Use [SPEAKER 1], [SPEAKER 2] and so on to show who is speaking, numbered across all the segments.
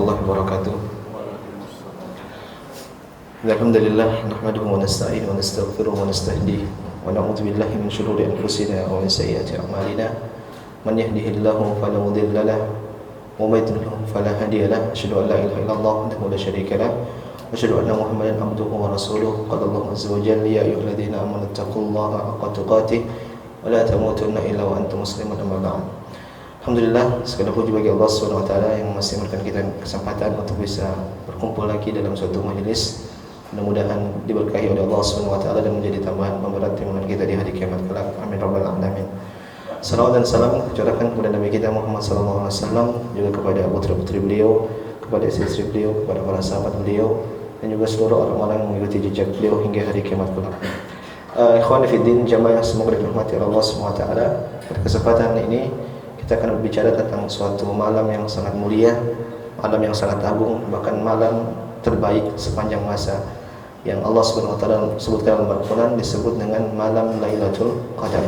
[SPEAKER 1] warahmatullahi wabarakatuh. Alhamdulillah nahmaduhu wa nasta'inuhu wa nastaghfiruhu wa nastahdihi wa na'udzu billahi min shururi anfusina wa min sayyiati a'malina. Man yahdihillahu fala mudilla lahu wa man yudlil fala hadiya lahu. Asyhadu an la ilaha illallah wahdahu la syarika lahu wa asyhadu anna Muhammadan abduhu wa rasuluhu. Qala Allahu azza wa jalla ya ayyuhalladzina amanu taqullaha haqqa tuqatih wa la tamutunna illa wa antum muslimun. Amma ba'd. Alhamdulillah, segala puji bagi Allah Subhanahu wa taala yang masih memberikan kita kesempatan untuk bisa berkumpul lagi dalam suatu majelis. Mudah-mudahan diberkahi oleh Allah Subhanahu wa taala dan menjadi tambahan pemberat timbangan kita di hari kiamat kelak. Amin rabbal alamin. Salawat dan salam tercurahkan kepada Nabi kita Muhammad sallallahu alaihi wasallam, juga kepada putra-putri beliau, kepada istri-istri beliau, kepada para sahabat beliau, dan juga seluruh orang-orang yang mengikuti jejak beliau hingga hari kiamat kelak. Ikhwan fillah, jamaah yang semoga dirahmati Allah Subhanahu wa taala. Pada kesempatan ini kita akan berbicara tentang suatu malam yang sangat mulia, malam yang sangat agung, bahkan malam terbaik sepanjang masa yang Allah Subhanahu wa taala sebutkan dalam Al-Qur'an, disebut dengan malam Lailatul Qadar.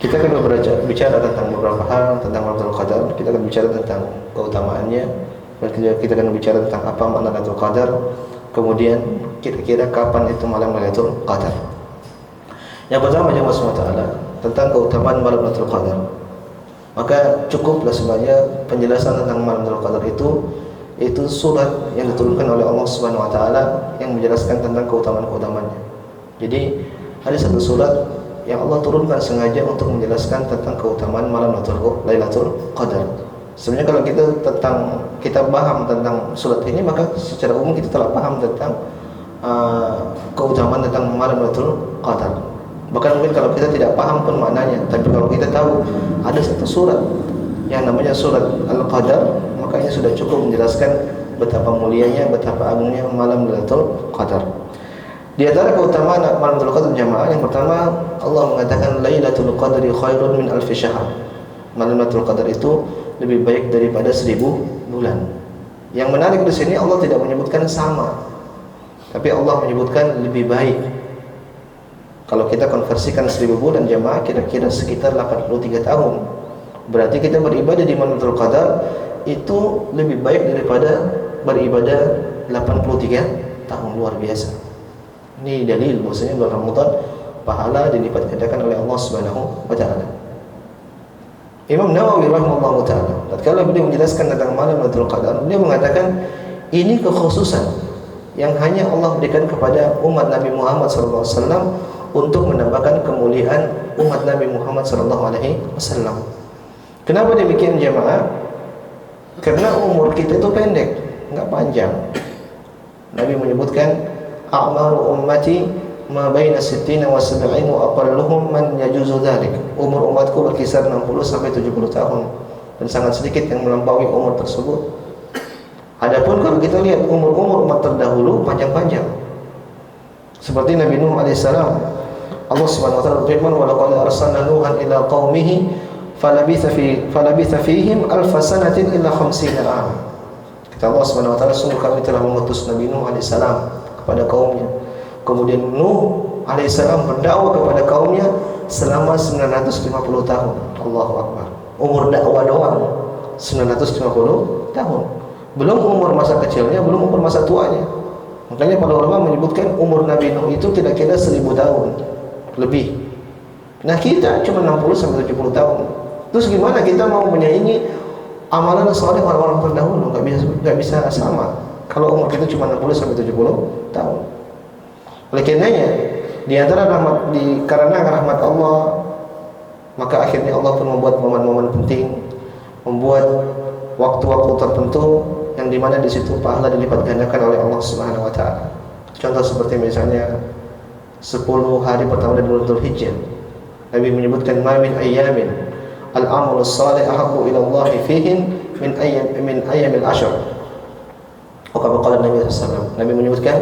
[SPEAKER 1] Kita akan berbicara tentang beberapa hal tentang Lailatul Qadar. Kita akan bicara tentang keutamaannya, kita akan bicara tentang apa makna Lailatul Qadar, kemudian kira-kira kapan itu malam Lailatul Qadar. Yang pertama, jemaah Allah taala, tentang keutamaan malam Lailatul Qadar. Maka cukuplah sebenarnya penjelasan tentang malam Lailatul Qadar itu surat yang diturunkan oleh Allah Subhanahu wa taala yang menjelaskan tentang keutamaan-keutamaannya. Jadi ada satu surat yang Allah turunkan sengaja untuk menjelaskan tentang keutamaan malam Lailatul Qadar. Sebenarnya kalau kita paham tentang surat ini, maka secara umum kita telah paham tentang keutamaan tentang malam Lailatul Qadar. Bahkan mungkin kalau kita tidak paham pun maknanya, tapi kalau kita tahu ada satu surat yang namanya surat Al-Qadar, maka ini sudah cukup menjelaskan betapa mulianya, betapa agungnya malam Lailatul Qadar. Di antara keutamaan malam Lailatul Qadar jamaah, yang pertama Allah mengatakan Lailatul Qadri khairun min alfi syahr. Malam Lailatul Qadar itu lebih baik daripada 1000 bulan. Yang menarik di sini Allah tidak menyebutkan sama, tapi Allah menyebutkan lebih baik. Kalau kita konversikan 1000 bulan jamaah, kira-kira sekitar 83 tahun. Berarti kita beribadah di malam Lailatul Qadar itu lebih baik daripada beribadah 83 tahun. Luar biasa. Ini dalil bahwasanya bulan Ramadan pahala dilipat gandakan oleh Allah Subhanahu wa taala. Imam Nawawi rahimahullah taala, tatkala beliau menjelaskan tentang malam Lailatul Qadar, beliau mengatakan ini kekhususan yang hanya Allah berikan kepada umat Nabi Muhammad sallallahu alaihi wasallam untuk menambahkan kemuliaan umat Nabi Muhammad sallallahu alaihi wasallam. Kenapa demikian jemaah? Karena umur kita itu pendek, enggak panjang. Nabi menyebutkan a'maru ummati ma baina 60 wa 70 wa aqalluhum man yajuzu dzalik. Umur umatku berkisar 60 sampai 70 tahun dan sangat sedikit yang melampaui umur tersebut. Adapun kalau kita lihat umur-umur umat terdahulu panjang-panjang. Seperti Nabi Nuh alaihissalam, Allah Subhanahu wa taala berfirman, "Wa laqad arsalna Nuhan ila qaumihi falabitha fihim alf sanatin illa 50 'am." Kata Allah Subhanahu wa taala, sungguh kami telah mengutus Nabi Nuh alaihissalam kepada kaumnya. Kemudian Nuh alaihissalam berdakwah kepada kaumnya selama 950 tahun. Allahu akbar. Umur dakwah doang 950 tahun. Belum umur masa kecilnya, belum umur masa tuanya. Makanya para ulama menyebutkan umur Nabi Nuh itu kira-kira 1000 tahun lebih. Nah kita cuma 60 sampai 70 tahun. Terus gimana kita mau menyaingi amalan saleh orang-orang terdahulu? Enggak bisa sama. Kalau umur kita cuma 60 sampai 70 tahun. Oleh karenanya, di antara karena rahmat Allah, maka akhirnya Allah pun membuat momen-momen penting, membuat waktu-waktu tertentu yang dimana di situ pahala dilipat gandakan oleh Allah Subhanahu wa taala. Contoh seperti misalnya 10 hari pertama dari bulan Dzulhijjah. Nabi menyebutkan ma min ayyamin al-amalu shalih ahabbu ila Allah fihin min ayyamil ashr. Kata Nabi sallallahu alaihi wasallam. Nabi menyebutkan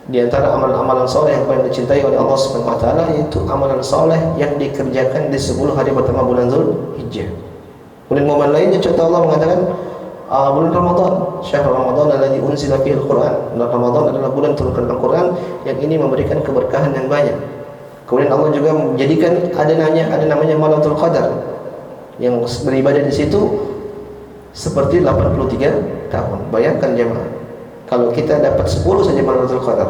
[SPEAKER 1] di antara amalan-amalan saleh yang paling dicintai oleh Allah Subhanahu wa taala yaitu amalan saleh yang dikerjakan di 10 hari pertama bulan Dzulhijjah. Kemudian momen lainnya contoh Allah mengatakan bulan Ramadan, syahrul Ramadan alladzi unzila fihi al-Qur'an. Bulan Ramadan adalah bulan turunkan Al-Qur'an yang ini memberikan keberkahan yang banyak. Kemudian Allah juga menjadikan ada namanya Lailatul Qadar yang beribadah di situ seperti 83 tahun. Bayangkan jemaah, kalau kita dapat 10 saja malam Lailatul Qadar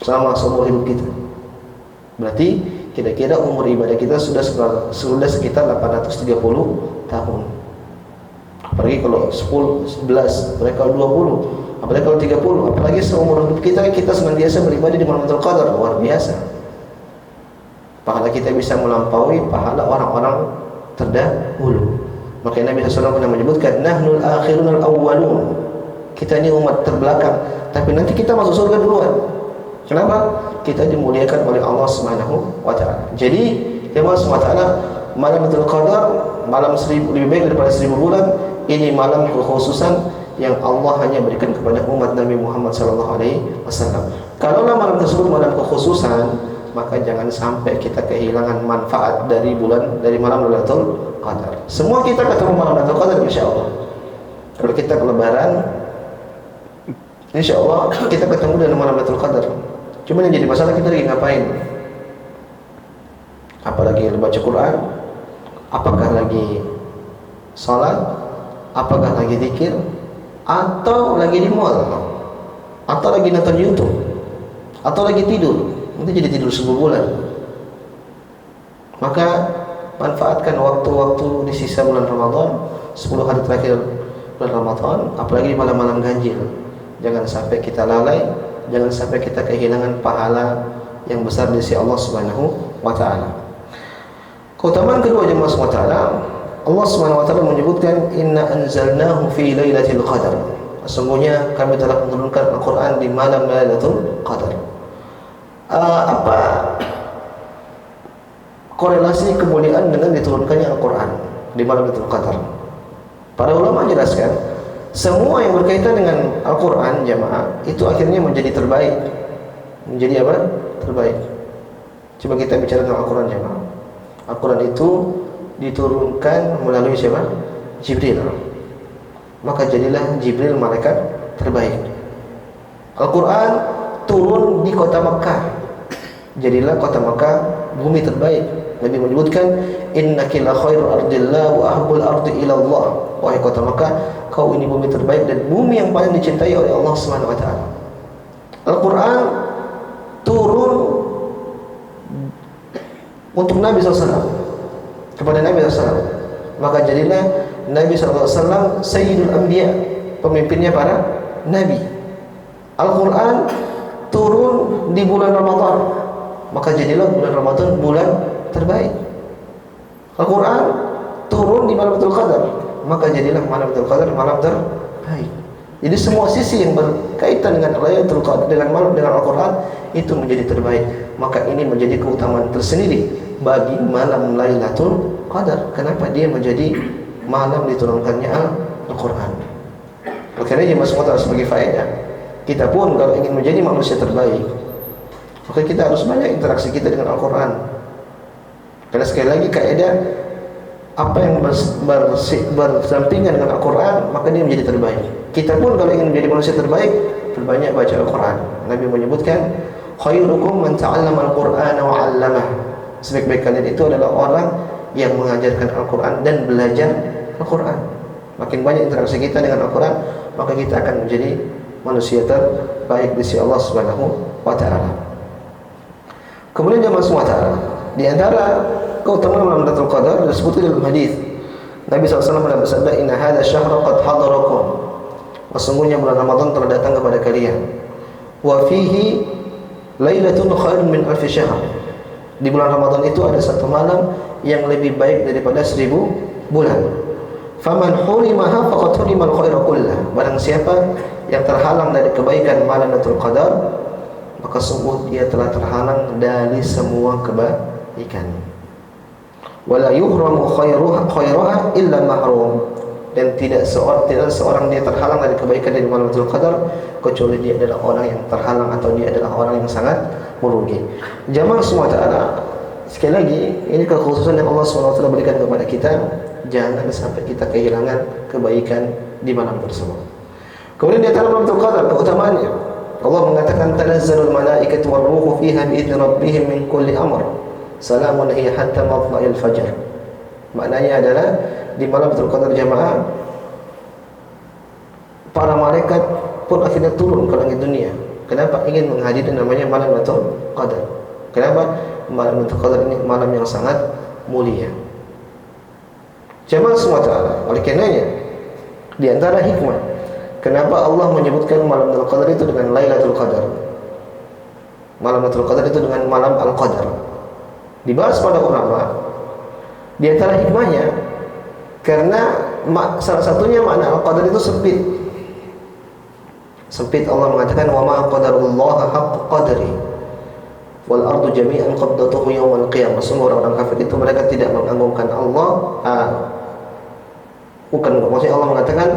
[SPEAKER 1] selama seumur hidup kita, berarti kira-kira umur ibadah kita sudah sekitar 830 tahun. Apalagi kalau 10, 11, mereka 20, apalagi kalau 30, apalagi seumur hidup kita senantiasa beribadah di malam Lailatul Qadar, luar biasa. Pahala kita bisa melampaui pahala orang-orang terdahulu. Maka Nabi SAW pernah menyebutkan, nahnul akhirun al-awwalun. Kita ini umat terbelakang, tapi nanti kita masuk surga duluan. Kenapa? Kita dimuliakan oleh Allah Subhanahu wa taala. Jadi, Allah Subhanahu wa taala, malam Lailatul Qadar, malam lebih baik daripada 1000 bulan. Ini malam kekhususan yang Allah hanya berikan kepada umat Nabi Muhammad SAW. Kalau malam tersebut malam kekhususan, maka jangan sampai kita kehilangan manfaat dari malam Lailatul Qadar. Semua kita ketemu malam Lailatul Qadar insyaallah. Kalau kita ke lebaran, insyaallah kita ketemu dengan malam Lailatul Qadar. Cuma yang jadi masalah, kita lagi ngapain? Apalagi baca Quran? Apakah lagi salat? Apakah lagi zikir? Atau lagi di mall? Atau lagi nonton YouTube? Atau lagi tidur? Nanti jadi tidur 10 bulan. Maka manfaatkan waktu-waktu di sisa bulan Ramadan, 10 hari terakhir bulan Ramadan, apalagi di malam-malam ganjil. Jangan sampai kita lalai, jangan sampai kita kehilangan pahala yang besar di sisi Allah Subhanahu wa taala. Keutamaan kedua jemaah subhanahu wa taala, Allah Subhanahu wa taala menyebutkan, inna anzalnahu fi lailatul qadar. Sesungguhnya kami telah menurunkan Al-Qur'an di malam Lailatul Qadar. Apa korelasi kemuliaan dengan diturunkannya Al-Quran di malam Lailatul Qadar? Para ulama menjelaskan, semua yang berkaitan dengan Al-Quran jamaah itu akhirnya menjadi terbaik. Menjadi apa? Terbaik. Coba kita bicara tentang Al-Quran jamaah. Al-Quran itu diturunkan melalui siapa? Jibril. Maka jadilah Jibril malaikat terbaik. Al-Quran turun di kota Makkah, jadilah kota Makkah bumi terbaik. Nabi menyebutkan, innaki la khairu ardillah wa ahabbul ardi ila Allah. Wahai kota Makkah, kau ini bumi terbaik dan bumi yang paling dicintai oleh Allah Subhanahu wa taala. Al-Quran turun untuk Nabi SAW, kepada Nabi SAW. Maka jadilah Nabi SAW Sayyidul Anbiya, pemimpinnya para Nabi. Al-Quran turun di bulan Ramadan, maka jadilah bulan Ramadan bulan terbaik. Al-Quran turun di malam Lailatul Qadar, maka jadilah malam Lailatul Qadar malam terbaik. Jadi semua sisi yang berkaitan dengan Lailatul Qadar, dengan Al-Quran itu menjadi terbaik. Maka ini menjadi keutamaan tersendiri bagi malam Lailatul Qadar. Kenapa dia menjadi malam diturunkannya Al-Quran? Karena dia masuk kota sebagai faedah. Kita pun kalau ingin menjadi manusia terbaik, maka kita harus banyak interaksi kita dengan Al-Quran. Karena sekali lagi kaidah, apa yang bersampingan dengan Al-Quran, maka dia menjadi terbaik. Kita pun kalau ingin menjadi manusia terbaik, berbanyak baca Al-Quran. Nabi menyebutkan, khairukum man ta'allama Al-Qur'ana wa 'allamah. Sebaik-baik kalian itu adalah orang yang mengajarkan Al-Quran dan belajar Al-Quran. Makin banyak interaksi kita dengan Al-Quran, maka kita akan menjadi manusia terbaik di sisi Allah Subhanahu wa taala. Kemudian jemaah semua taala, di antara keutamaan malam Lailatul Qadar disebutkan dalam hadis Nabi SAW pernah bersabda, inna hadza syahra qad hadarakum. Sesungguhnya bulan Ramadan telah datang kepada kalian. Wa fihi lailatun khairun min alfi syahr. Di bulan Ramadan itu ada satu malam yang lebih baik daripada 1000 bulan. Faman hurimaha faqad hurimal khaira kullah. Barang siapa yang terhalang dari kebaikan malam Lailatul Qadar, maka sungguh dia telah terhalang dari semua kebaikan. Wala yuhramu khairaha illa mahrum. Dan tidak seorang dia terhalang dari kebaikan dari malam Lailatul Qadar kecuali dia adalah orang yang terhalang atau dia adalah orang yang sangat merugi. Jamaah semua taala, sekali lagi ini kekhususan yang Allah SWT berikan kepada kita. Jangan sampai kita kehilangan kebaikan di malam tersebut. Kemudian di antara malam Lailatul Qadar keutamaannya, Allah mengatakan tanazzalul malaikatu warruhu fiha bi'idzni rabbihim min kulli amr salamun hiya hatta matla'il fajr. Maknanya adalah di malam Lailatul Qadar jamaah, para malaikat pun akhirnya turun ke langit dunia. Kenapa? Ingin menghadiri namanya malam Lailatul Qadar. Kenapa? Malam Lailatul Qadar ini malam yang sangat mulia. Jemaah semua taala. Oleh karenanya, di antara hikmah kenapa Allah menyebutkan malam Lailatul Qadar itu dengan Lailatul Qadar. Malam Lailatul Qadar itu dengan malam Al-Qadar. Dibahas pada ulama, di antara hikmahnya karena salah satunya makna Al-Qadar itu sempit. Sempit. Allah mengatakan wa ma qadarullaha haqqa qadri wal ardu jami'an qabdatuhu yaumal qiyamah. Semua orang kafir itu mereka tidak mengagungkan Allah. Maksudnya Allah mengatakan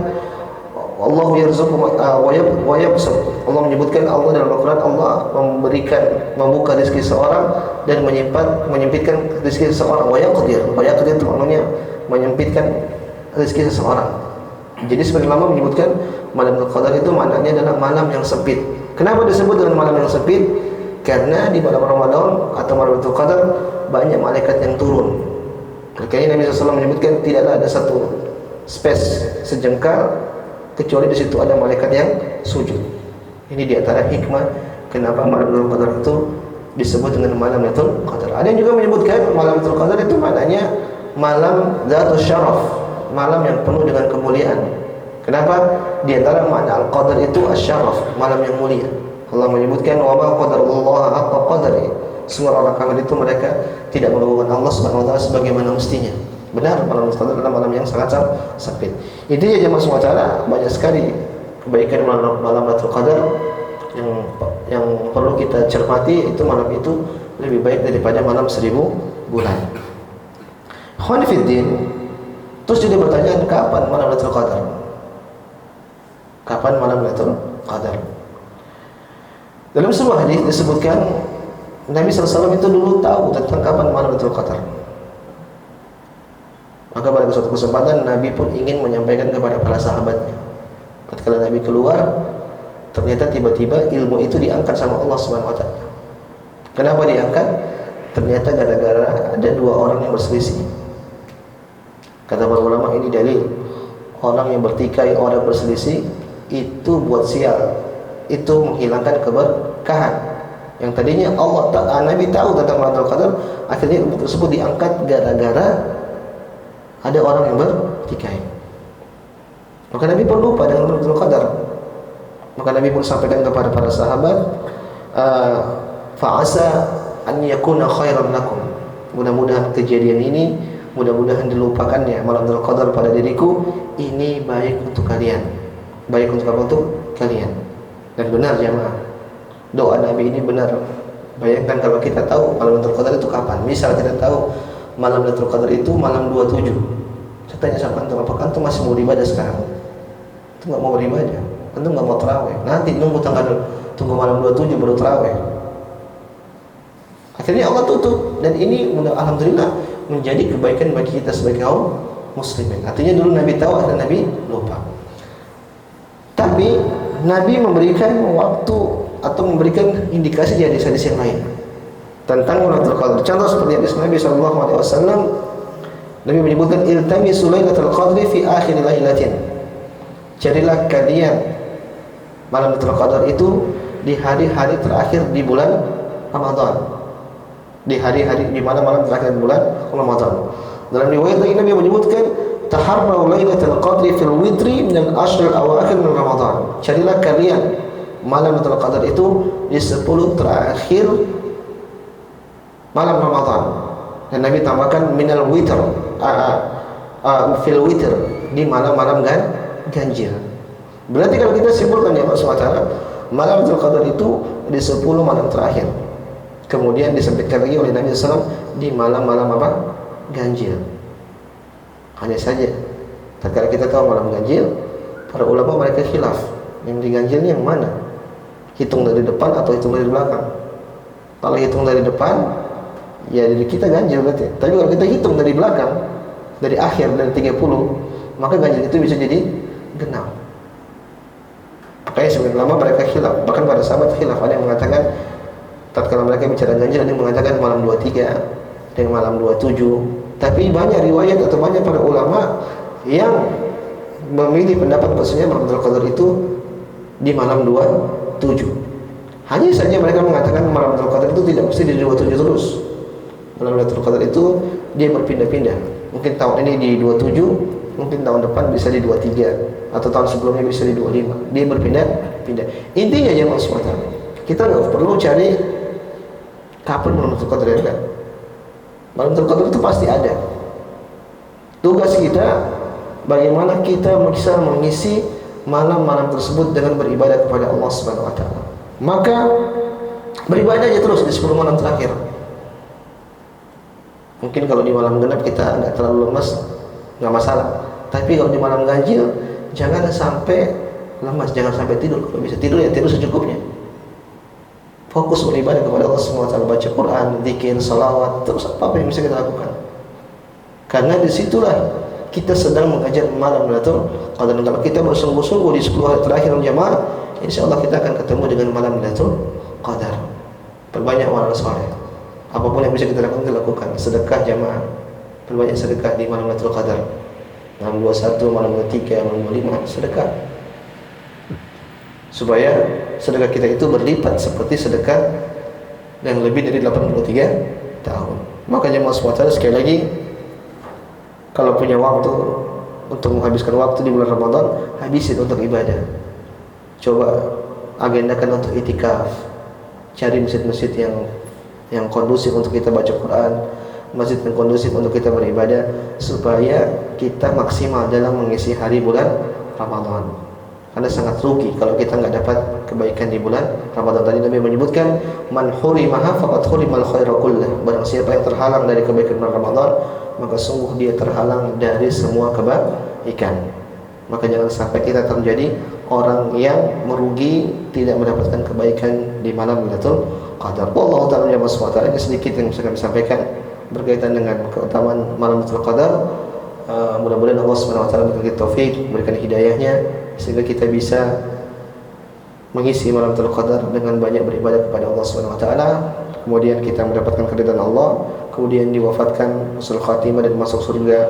[SPEAKER 1] Allah yarzuqu wa yabsut. Allah menyebutkan Allah dalam Al-Qur'an, Allah membuka rezeki seorang dan menyempitkan rezeki seseorang. Wa yaqdir itu maknanya menyempitkan rezeki seseorang. Jadi sebagian ulama menyebutkan malam Qadar itu maknanya adalah malam yang sempit. Kenapa disebut dengan malam yang sempit? Karena di malam Ramadan atau malam Qadar banyak malaikat yang turun. Makanya Nabi SAW menyebutkan tidaklah ada satu space sejengkal kecuali di situ ada malaikat yang sujud. Ini di antara hikmah kenapa malam Qadar itu disebut dengan malam Lailatul Qadar. Ada yang juga menyebutkan malam Lailatul Qadar itu maknanya malam Dzatul Syaraf, malam yang penuh dengan kemuliaan. Kenapa? Di antara makna Al-Qadar itu Asy-Syaraf, malam yang mulia. Allah menyebutkan wa ma qadarullaha haqqa qadri. Semua orang kafir itu mereka tidak mengagungkan Allah Subhanahu wa taala sebagaimana mestinya. Benar, malam Qadar adalah malam yang sangat sempit. Intinya jemaah semua taala banyak sekali kebaikan malam Lailatul Qadar yang perlu kita cermati. Itu malam itu lebih baik daripada malam 1000 bulan. Khonifuddin. Terus jadi pertanyaan, kapan malam Lailatul Qadar? Kapan malam Lailatul Qadar? Dalam sebuah hadis disebutkan Nabi SAW itu dulu tahu tentang kapan malam Lailatul Qadar. Maka pada suatu kesempatan Nabi pun ingin menyampaikan kepada para sahabatnya. Ketika Nabi keluar, ternyata tiba-tiba ilmu itu diangkat sama Allah Subhanahu wa taala. Kenapa diangkat? Ternyata gara-gara ada dua orang yang berselisih. Kata para ulama, ini dalil orang yang bertikai, orang berselisih itu buat sial, itu menghilangkan keberkahan. Yang tadinya Nabi tahu tentang Lailatul Qadar, akhirnya ilmu tersebut diangkat gara-gara ada orang yang bertikai. Maka Nabi pun lupa dengan Lailatul Qadar. Maka Nabi pun sampaikan kepada para sahabat, fa'asa an yakuna khairan lakum. Mudah-mudahan kejadian ini, mudah-mudahan dilupakannya malam Lailatul Qadar pada diriku, ini baik untuk kalian. Baik untuk apa? Untuk kalian. Dan benar jemaah, doa Nabi ini benar. Bayangkan kalau kita tahu malam Lailatul Qadar itu kapan. Misal kita tahu malam Lailatul Qadar itu malam 27. Saya tanya sama antum, apakah antum masih mau beribadah sekarang? Antum enggak mau beribadah. Antum enggak mau tarawih. Nanti tunggu malam 27 baru tarawih. Akhirnya Allah tutup, dan ini alhamdulillah menjadi kebaikan bagi kita sebagai kaum muslimin. Artinya dulu Nabi tahu, akhirnya Nabi lupa. Tapi Nabi memberikan waktu atau memberikan indikasi di hadis-hadis yang lain tentang Lailatul Qadar. Contoh seperti hadis Nabi SAW, Nabi menyebutkan iltamisu Lailatul Qadri fi akhir lailatin. Carilah kalian malam Lailatul Qadar itu di hari-hari terakhir di bulan Ramadan. Di hari-hari di malam-malam terakhir di bulan Ramadan. Dalam riwayat lain Nabi menyebutkan taharrau Lailatul Qadri fil witri min al-ashr al-awakhir min Ramadan. Carilah kalian malam Lailatul Qadar itu di 10 terakhir malam Ramadan. Dan Nabi tambahkan minal witr, fil witr, di malam-malam ganjil. Berarti kalau kita simpulkan ya Pak Swatara, malam Lailatul Qadar itu di 10 malam terakhir. Kemudian disebutkan lagi oleh Nabi SAW di malam-malam apa? Ganjil. Hanya saja tatkala kita tahu malam ganjil, para ulama mereka khilaf, yang di ganjilnya yang mana? Hitung dari depan atau hitung dari belakang? Kalau hitung dari depan, ya dari kita ganjil berarti. Tapi kalau kita hitung dari belakang, dari akhir, dari 30, maka ganjil itu bisa jadi genap. Makanya sebagian ulama mereka khilaf. Bahkan para sahabat khilaf. Ada yang mengatakan tatkala mereka bicara ganjil, ada yang mengatakan malam 23, ada yang malam 27. Tapi banyak riwayat atau banyak para ulama yang memilih pendapat bahwasanya malam Lailatul Qadar itu di malam 27. Hanya saja mereka mengatakan malam Lailatul Qadar itu tidak mesti di 27 terus. Malam Lailatul Qadar itu dia berpindah-pindah. Mungkin tahun ini di 27, mungkin tahun depan bisa di 23, atau tahun sebelumnya bisa di 25. Dia berpindah-pindah. Intinya jemaah sekalian, kita nggak perlu cari kapan malam Lailatul Qadar ya kan? Malam Lailatul Qadar itu pasti ada. Tugas kita bagaimana kita bisa mengisi malam-malam tersebut dengan beribadah kepada Allah Subhanahu wa taala. Maka beribadah aja terus di 10 malam terakhir. Mungkin kalau di malam genap kita nggak terlalu lemas, nggak masalah. Tapi kalau di malam ganjil, jangan sampai lemas, jangan sampai tidur. Kalau bisa tidur ya tidur secukupnya. Fokus beribadah kepada Allah Subhanahu wa taala, baca Quran, zikir, salawat, terus apa yang bisa kita lakukan. Karena disitulah kita sedang mengajar malam Lailatul Qadar. Kalau kita bersungguh-sungguh di 10 hari terakhir jamaah, insyaallah kita akan ketemu dengan malam Lailatul Qadar. Perbanyak amal saleh. Apapun yang bisa kita lakukan, sedekah jamaah. Perbanyak sedekah di malam Lailatul Qadar. Malam 21, malam 23, malam 25, sedekah. Supaya sedekah kita itu berlipat seperti sedekah yang lebih dari 83 tahun. Makanya jemaah sekalian, sekali lagi, kalau punya waktu untuk menghabiskan waktu di bulan Ramadan, habisin untuk ibadah. Coba agendakan untuk itikaf. Cari masjid-masjid yang kondusif untuk kita baca Quran, masjid yang kondusif untuk kita beribadah, supaya kita maksimal dalam mengisi hari bulan Ramadan. Karena sangat rugi kalau kita nggak dapat kebaikan di bulan Ramadan. Tadi Nabi menyebutkan, man hurimaha faqad hurimal khaira kullah. Barang siapa yang terhalang dari kebaikan bulan Ramadan, maka sungguh dia terhalang dari semua kebaikan. Maka jangan sampai kita terjadi orang yang merugi, tidak mendapatkan kebaikan di malam Lailatul Qadar. Wallahu ta'ala ya maswata. Ini sedikit yang bisa kami sampaikan berkaitan dengan keutamaan malam Lailatul Qadar. Mudah-mudahan Allah Subhanahu wa taala memberikan taufik, memberikan hidayahnya, sehingga kita bisa mengisi malam Lailatul Qadar dengan banyak beribadah kepada Allah Subhanahu wa taala. Kemudian kita mendapatkan keridhaan Allah, kemudian diwafatkan husnul khatimah dan masuk surga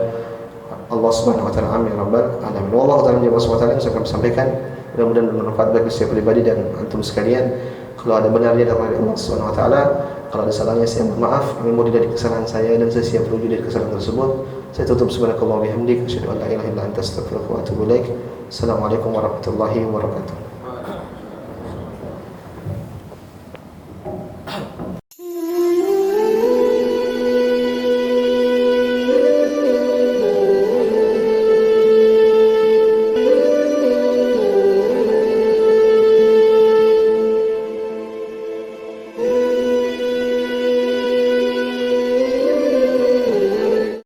[SPEAKER 1] Allah Subhanahu wa taala. Amin rabbal alamin. Wallahu ta'ala ya maswata. Yang saya sampaikan mudah-mudahan bermanfaat bagi setiap pribadi dan antum sekalian. Kalau ada benarnya dari Allah Subhanahu wa taala, kalau ada salahnya saya mohon maaf. Kami mohon dari kesalahan saya dan saya siap menuju dari kesalahan tersebut. Saya tutup subhanakallah wa bihamdika asyhadu an la ilaha illa anta astaghfiruka wa atubu ilaik. Assalamualaikum warahmatullahi wabarakatuh.